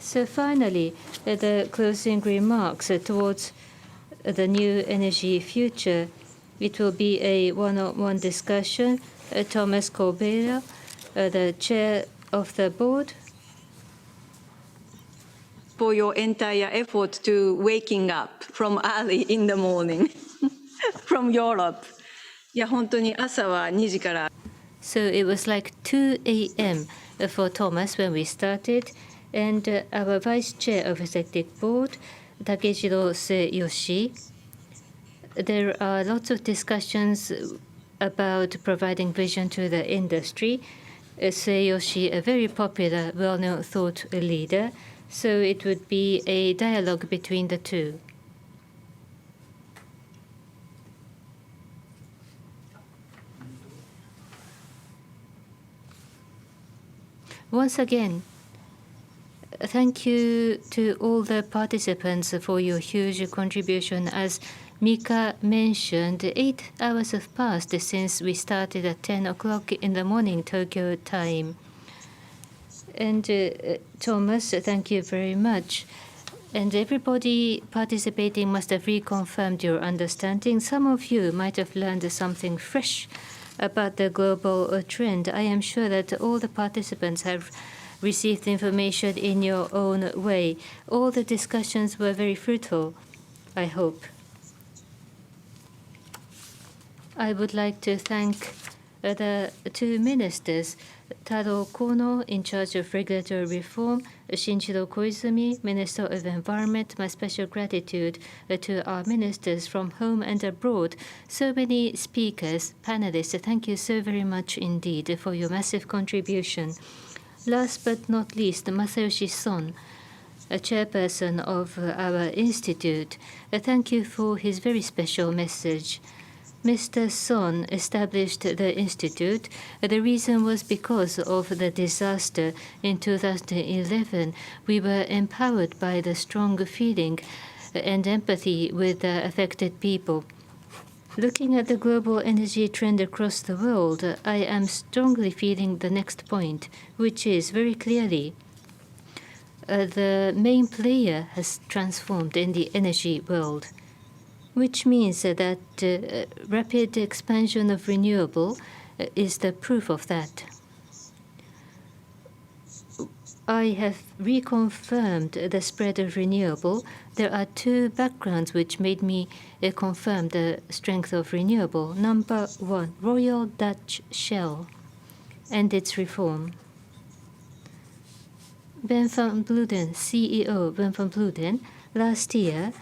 So finally, the closing remarks towards the new energy future. It will be a one-on-one discussion. Tomas Kåberger, the chair of the board. For your entire effort to waking up from early in the morning from Europe. いや本当に朝は2時から。So it was like 2 a.m. for Tomas when we started, and our vice chair of executive board, Takejiro Sueyoshi. There are lots of discussions about providing vision to the industry. Sueyoshi, a very popular, well-known thought leader, so it would be a dialogue between the two. Once again, thank you to all the participants for your huge contribution. As Mika mentioned, 8 hours have passed since we started at 10 o'clock in the morning, Tokyo time. And Thomas, thank you very much. And everybody participating must have reconfirmed your understanding. Some of you might have learned something fresh about the global trend. I am sure that all the participants have received information in your own way. All the discussions were very fruitful, I hope. I would like to thank the two ministers, Taro Kono, in charge of regulatory reform, Shinjiro Koizumi, Minister of Environment. My special gratitude to our ministers from home and abroad. So many speakers, panelists, thank you so very much indeed for your massive contribution. Last but not least, Masayoshi Son, a chairperson of our institute. Thank you for his very special message. Mr. Son established the institute. The reason was because of the disaster in 2011. We were empowered by the strong feeling and empathy with the affected people. Looking at the global energy trend across the world, I am strongly feeling the next point, which is very clearly the main player has transformed in the energy world, which means that rapid expansion of renewable is the proof of that. I have reconfirmed the spread of renewable. There are two backgrounds which made me confirm the strength of renewable. Number one, Royal Dutch Shell and its reform. Ben van Bluden, CEO Ben van Bluden, last year,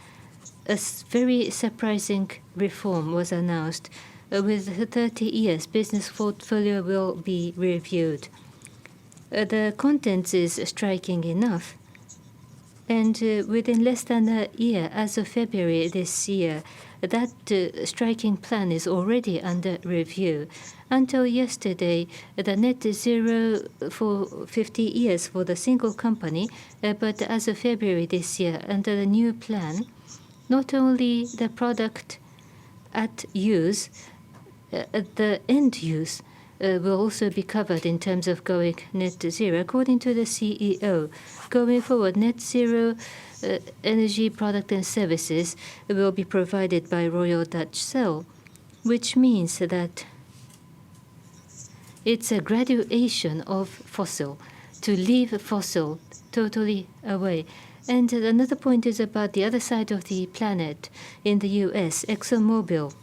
a very surprising reform was announced. With 30 years, business portfolio will be reviewed. The contents is striking enough. And within less than a year, as of February this year, that striking plan is already under review. Until yesterday, the net zero for 50 years for the single company, but as of February this year, under the new plan, not only the product at use, the end use will also be covered in terms of going net zero. According to the CEO, going forward, net zero energy product and services will be provided by Royal Dutch Shell, which means that it's a graduation of fossil, to leave fossil totally away. And another point is about the other side of the planet in the US, ExxonMobil.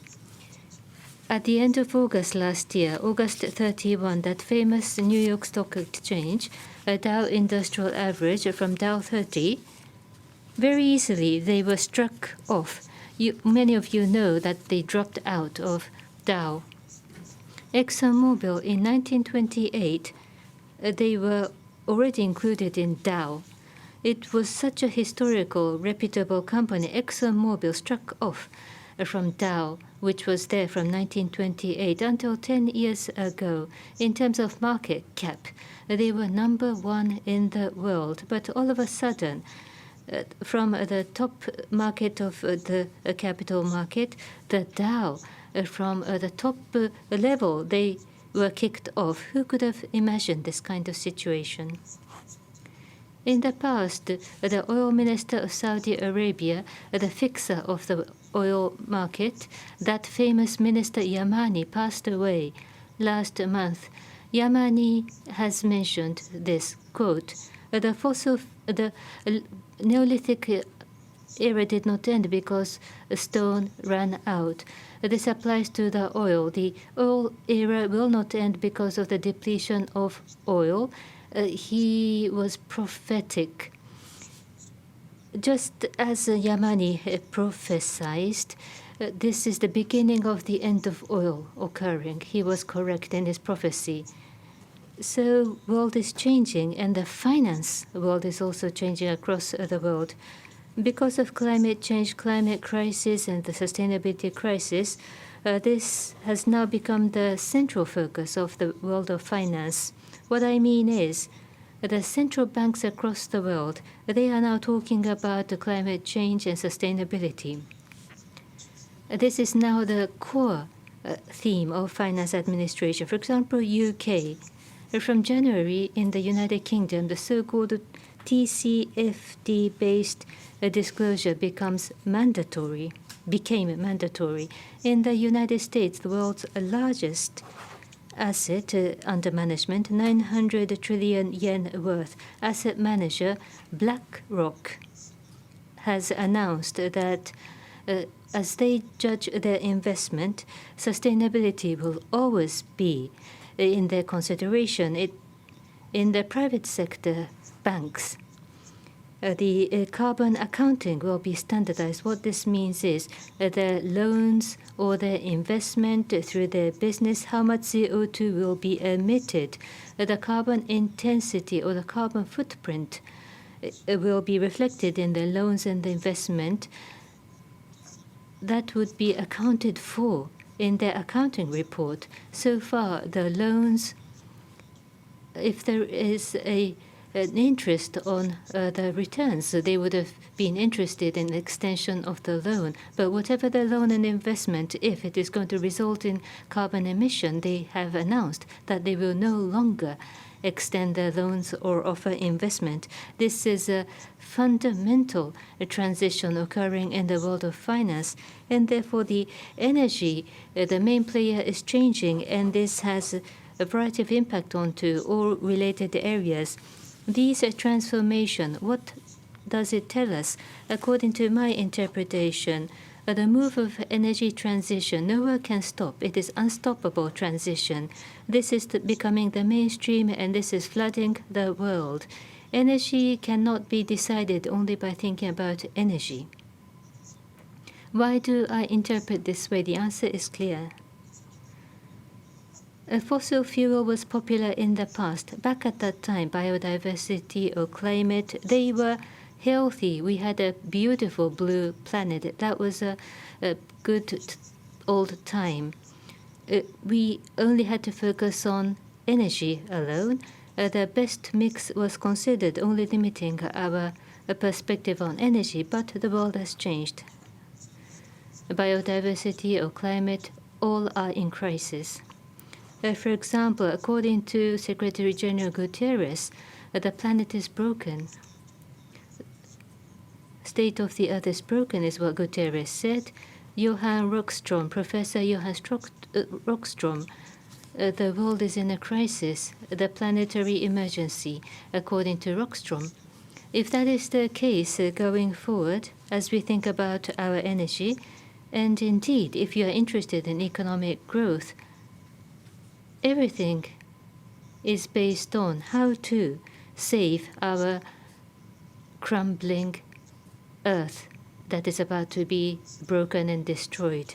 At the end of August last year, August 31, that famous New York Stock Exchange, a Dow Industrial Average from Dow 30, very easily they were struck off. Many of you know that they dropped out of Dow. ExxonMobil in 1928, they were already included in Dow. It was such a historical, reputable company. ExxonMobil struck off from Dow, which was there from 1928 until 10 years ago. In terms of market cap, they were number one in the world. But all of a sudden, from the top market of the capital market, the Dow, from the top level, they were kicked off. Who could have imagined this kind of situation? In the past, the oil minister of Saudi Arabia, the fixer of the oil market, that famous minister Yamani passed away last month. Yamani has mentioned this quote: the Neolithic era did not end because stone ran out. This applies to the oil. The oil era will not end because of the depletion of oil. He was prophetic. Just as Yamani prophesied, this is the beginning of the end of oil occurring. He was correct in his prophecy. So world is changing, and the finance world is also changing across the world. Because of climate change, climate crisis, and the sustainability crisis, this has now become the central focus of the world of finance. What I mean is, the central banks across the world, they are now talking about the climate change and sustainability. This is now the core theme of finance administration. For example, UK. From January in the United Kingdom, the so-called TCFD-based disclosure became mandatory. In the United States, the world's largest asset under management, 900 trillion yen worth, asset manager BlackRock has announced that as they judge their investment, sustainability will always be in their consideration. In the private sector banks, the carbon accounting will be standardized. What this means is their loans or their investment through their business, how much CO2 will be emitted. The carbon intensity or the carbon footprint will be reflected in the loans and the investment. That would be accounted for in their accounting report. So far, the loans, if there is an interest on the returns, they would have been interested in the extension of the loan. But whatever the loan and investment, if it is going to result in carbon emission, they have announced that they will no longer extend their loans or offer investment. This is a fundamental transition occurring in the world of finance, and therefore the energy, the main player, is changing, and this has a variety of impact onto all related areas. These transformation, what does it tell us? According to my interpretation, the move of energy transition, no one can stop. It is unstoppable transition. This is becoming the mainstream, and this is flooding the world. Energy cannot be decided only by thinking about energy. Why do I interpret this way? The answer is clear. A fossil fuel was popular in the past. Back at that time, biodiversity or climate, they were healthy. We had a beautiful blue planet. That was a good old time. We only had to focus on energy alone. The best mix was considered, only limiting our perspective on energy, but the world has changed. Biodiversity or climate, all are in crisis. For example, according to Secretary General Guterres, the planet is broken. State of the earth is broken, is what Guterres said. Professor Johan Rockström, the world is in a crisis, the planetary emergency, according to Rockström. If that is the case going forward, as we think about our energy, and indeed, if you are interested in economic growth, everything is based on how to save our crumbling earth that is about to be broken and destroyed.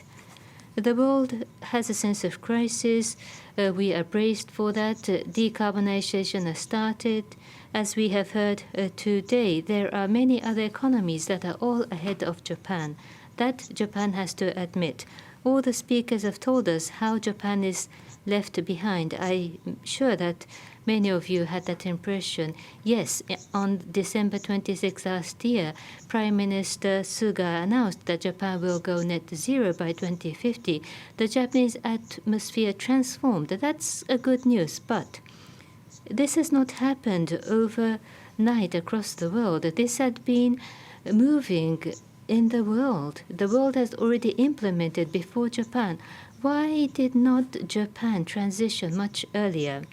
The world has a sense of crisis. We are braced for that. Decarbonization has started. As we have heard today, there are many other economies that are all ahead of Japan. That Japan has to admit. All the speakers have told us how Japan is left behind. I'm sure that many of you had that impression. Yes, on December 26 last year, Prime Minister Suga announced that Japan will go net zero by 2050. The Japanese atmosphere transformed. That's a good news, but this has not happened over night across the world. This had been moving in the world. The world has already implemented before Japan. Why did not Japan transition much earlier?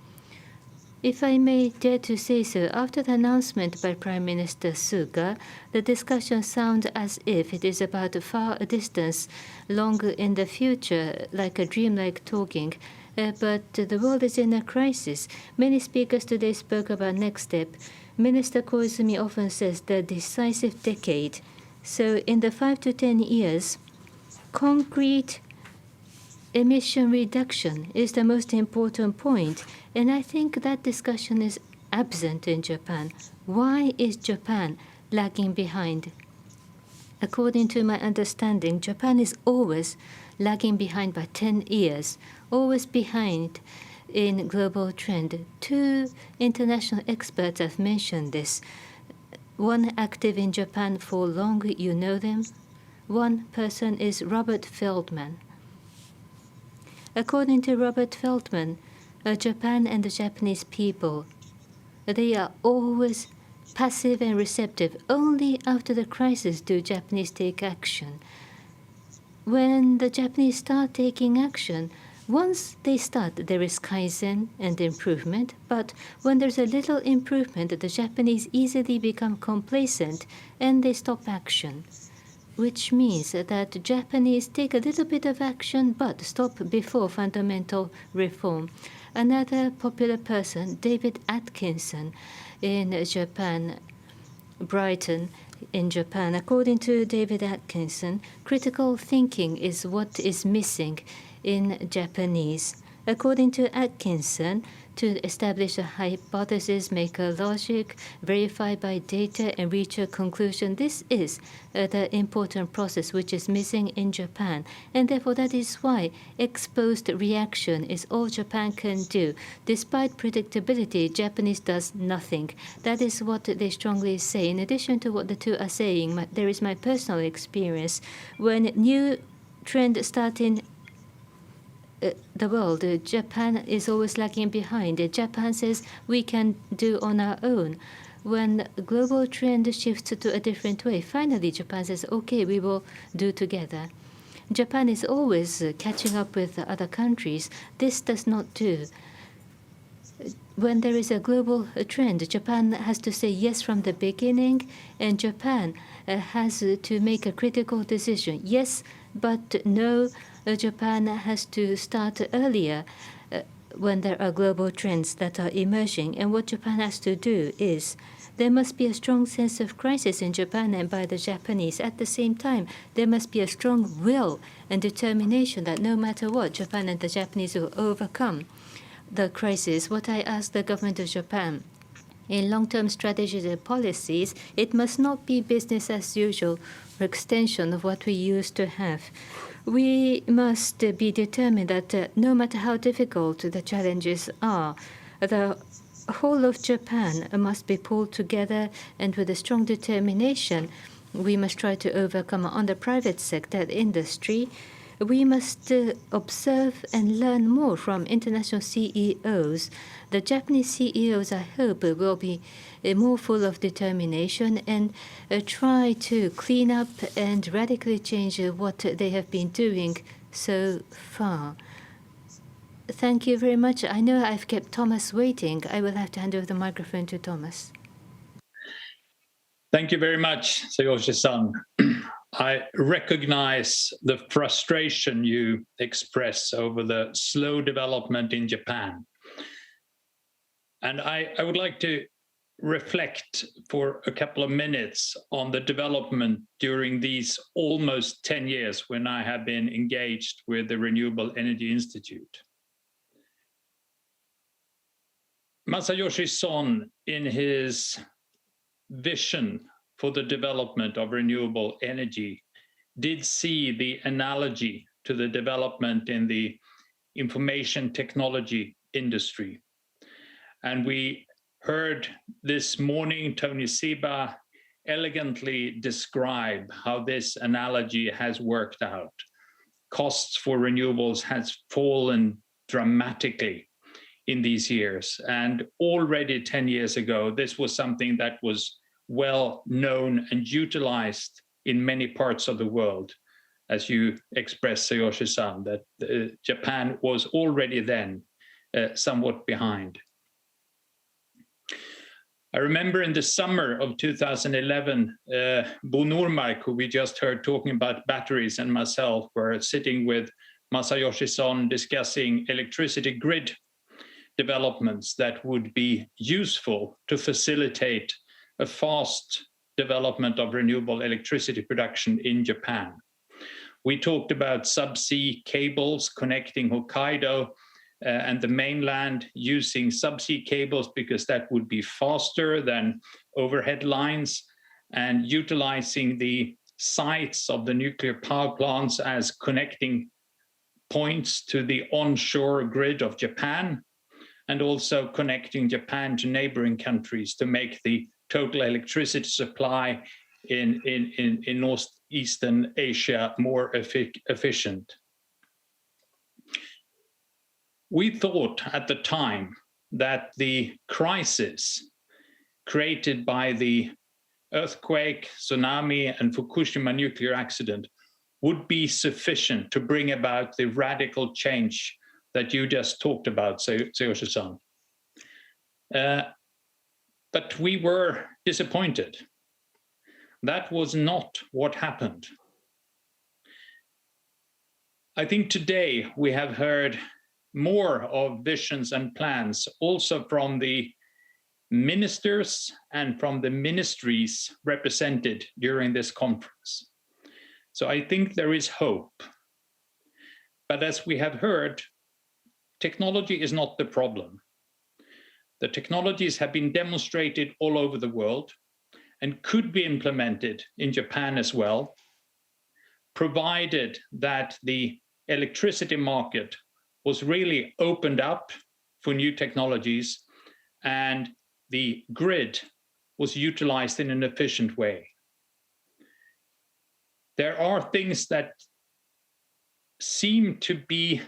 If I may dare to say so, after the announcement by Prime Minister Suga, the discussion sounds as if it is about a far distance, longer in the future, like a dreamlike talking. But the world is in a crisis. Many speakers today spoke about next step. Minister Koizumi often says the decisive decade. So in the 5 to 10 years, concrete emission reduction is the most important point, and I think that discussion is absent in Japan. Why is Japan lagging behind? According to my understanding, Japan is always lagging behind by 10 years, always behind in global trend. 2 international experts have mentioned this. One active in Japan for long, you know them. One person is Robert Feldman. According to Robert Feldman, Japan and the Japanese people, they are always passive and receptive. Only after the crisis do Japanese take action. When the Japanese start taking action, once they start, there is kaizen and improvement. But when there's a little improvement, the Japanese easily become complacent and they stop action, which means that Japanese take a little bit of action but stop before fundamental reform. Another popular person, David Atkinson in Japan, Brighton in Japan. According to David Atkinson, critical thinking is what is missing in Japanese. According to Atkinson, to establish a hypothesis, make a logic, verify by data, and reach a conclusion. This is the important process which is missing in Japan. And therefore, that is why exposed reaction is all Japan can do. Despite predictability, Japanese does nothing. That is what they strongly say. In addition to what the two are saying, there is my personal experience. When new trend start in the world, Japan is always lagging behind. Japan says we can do on our own. When global trend shifts to a different way, finally Japan says, okay, we will do together. Japan is always catching up with other countries. This does not do. When there is a global trend, Japan has to say yes from the beginning, and Japan has to make a critical decision. Yes, but no. Japan has to start earlier when there are global trends that are emerging. And what Japan has to do is there must be a strong sense of crisis in Japan and by the Japanese. At the same time, there must be a strong will and determination that no matter what, Japan and the Japanese will overcome the crisis. What I ask the government of Japan, in long-term strategies and policies, it must not be business as usual or extension of what we used to have. We must be determined that no matter how difficult the challenges are, the whole of Japan must be pulled together, and with a strong determination, we must try to overcome. On the private sector industry, we must observe and learn more from international CEOs. The Japanese CEOs, I hope, will be more full of determination and try to clean up and radically change what they have been doing so far. Thank you very much. I know I've kept Tomas waiting. I will have to hand over the microphone to Tomas. Thank you very much, Sueyoshi-san. I recognize the frustration you express over the slow development in Japan. And I would like to reflect for a couple of minutes on the development during these almost 10 years when I have been engaged with the Renewable Energy Institute. Masayoshi Son, in his vision for the development of renewable energy, did see the analogy to the development in the information technology industry. And we heard this morning Tony Seba elegantly describe how this analogy has worked out. Costs for renewables has fallen dramatically in these years. And already 10 years ago, this was something that was well known and utilized in many parts of the world. As you expressed, Sueyoshi-san, that Japan was already then somewhat behind. I remember in the summer of 2011, Bo Nordmark, who we just heard talking about batteries, and myself were sitting with Masayoshi-san discussing electricity grid developments that would be useful to facilitate a fast development of renewable electricity production in Japan. We talked about subsea cables connecting Hokkaido and the mainland, using subsea cables because that would be faster than overhead lines, and utilizing the sites of the nuclear power plants as connecting points to the onshore grid of Japan, and also connecting Japan to neighboring countries to make the total electricity supply in Northeastern Asia more efficient. We thought at the time that the crisis created by the earthquake, tsunami, and Fukushima nuclear accident would be sufficient to bring about the radical change that you just talked about, Sueyoshi-san. But we were disappointed. That was not what happened. I think today we have heard more of visions and plans also from the ministers and from the ministries represented during this conference. So I think there is hope. But as we have heard, technology is not the problem. The technologies have been demonstrated all over the world and could be implemented in Japan as well, provided that the electricity market was really opened up for new technologies and the grid was utilized in an efficient way. There are things that seem to be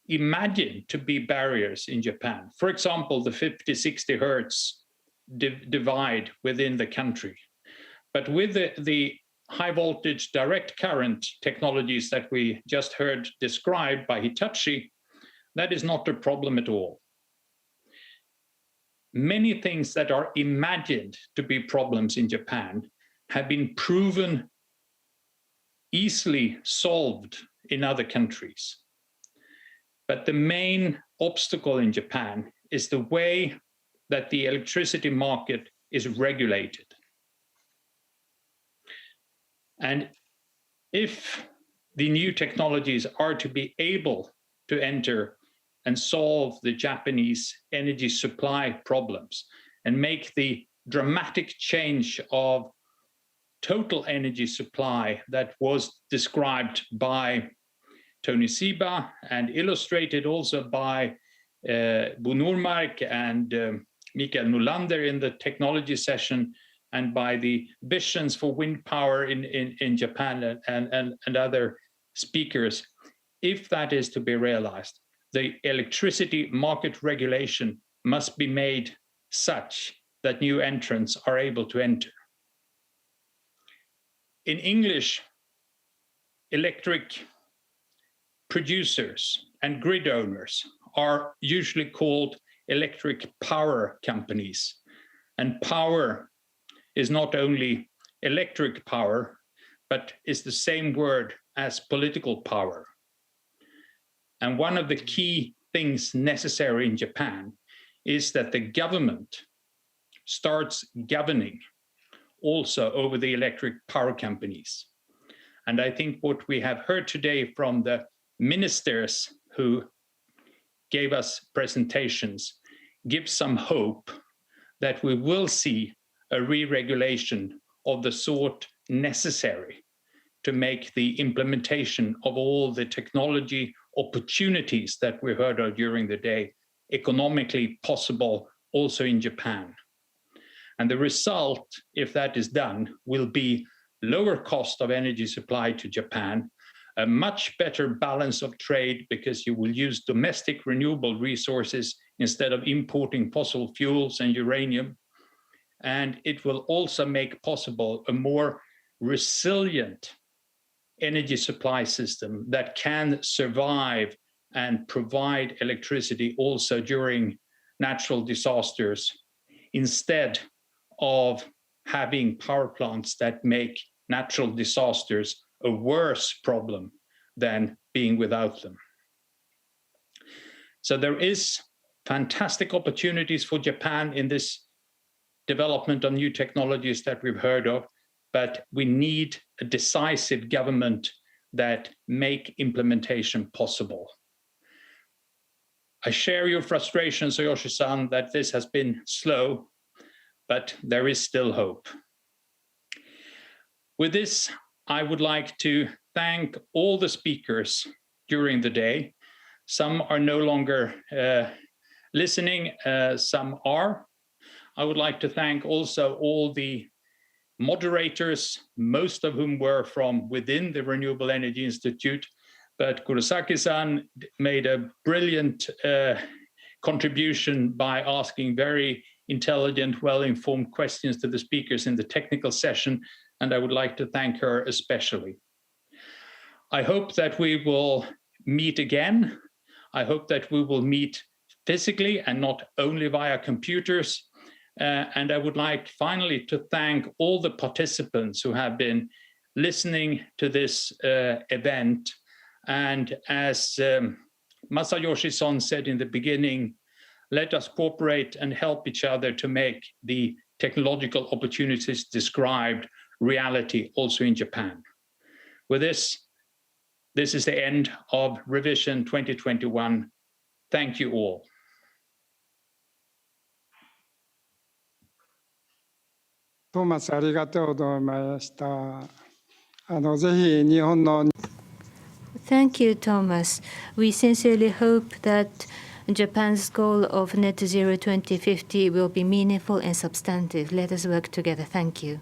imagined to be barriers in Japan. For example, the 50-60 hertz divide within the country. But with the high voltage direct current technologies that we just heard described by Hitachi, that is not a problem at all. Many things that are imagined to be problems in Japan have been proven easily solved in other countries. But the main obstacle in Japan is the way that the electricity market is regulated. And if the new technologies are to be able to enter and solve the Japanese energy supply problems and make the dramatic change of total energy supply that was described by Tony Seba and illustrated also by Bo Nordmark and Mikael Nolander in the technology session, and by the visions for wind power in Japan and other speakers, if that is to be realized, the electricity market regulation must be made such that new entrants are able to enter. In English, electric producers and grid owners are usually called electric power companies. And power is not only electric power, but is the same word as political power. And one of the key things necessary in Japan is that the government starts governing also over the electric power companies. And I think what we have heard today from the ministers who gave us presentations gives some hope that we will see a re-regulation of the sort necessary to make the implementation of all the technology opportunities that we heard of during the day economically possible also in Japan. And the result, if that is done, will be lower cost of energy supply to Japan, a much better balance of trade because you will use domestic renewable resources instead of importing fossil fuels and uranium. And it will also make possible a more resilient energy supply system that can survive and provide electricity also during natural disasters, instead of having power plants that make natural disasters a worse problem than being without them. So there is fantastic opportunities for Japan in this development of new technologies that we've heard of, but we need a decisive government that make implementation possible. I share your frustration, Sueyoshi-san, that this has been slow, but there is still hope. With this, I would like to thank all the speakers during the day. Some are no longer listening, some are. I would like to thank also all the moderators, most of whom were from within the Renewable Energy Institute, but Kurosaki-san made a brilliant contribution by asking very intelligent, well-informed questions to the speakers in the technical session, and I would like to thank her especially. I hope that we will meet again. I hope that we will meet physically and not only via computers. And I would like finally to thank all the participants who have been listening to this event. And as Masayoshi-san said in the beginning, let us cooperate and help each other to make the technological opportunities described reality also in Japan. With this is the end of Revision 2021. Thank you all. Tomas, ありがとうございました。ぜひ日本の Thank you, Thomas. We sincerely hope that Japan's goal of net zero 2050 will be meaningful and substantive. Let us work together. Thank you.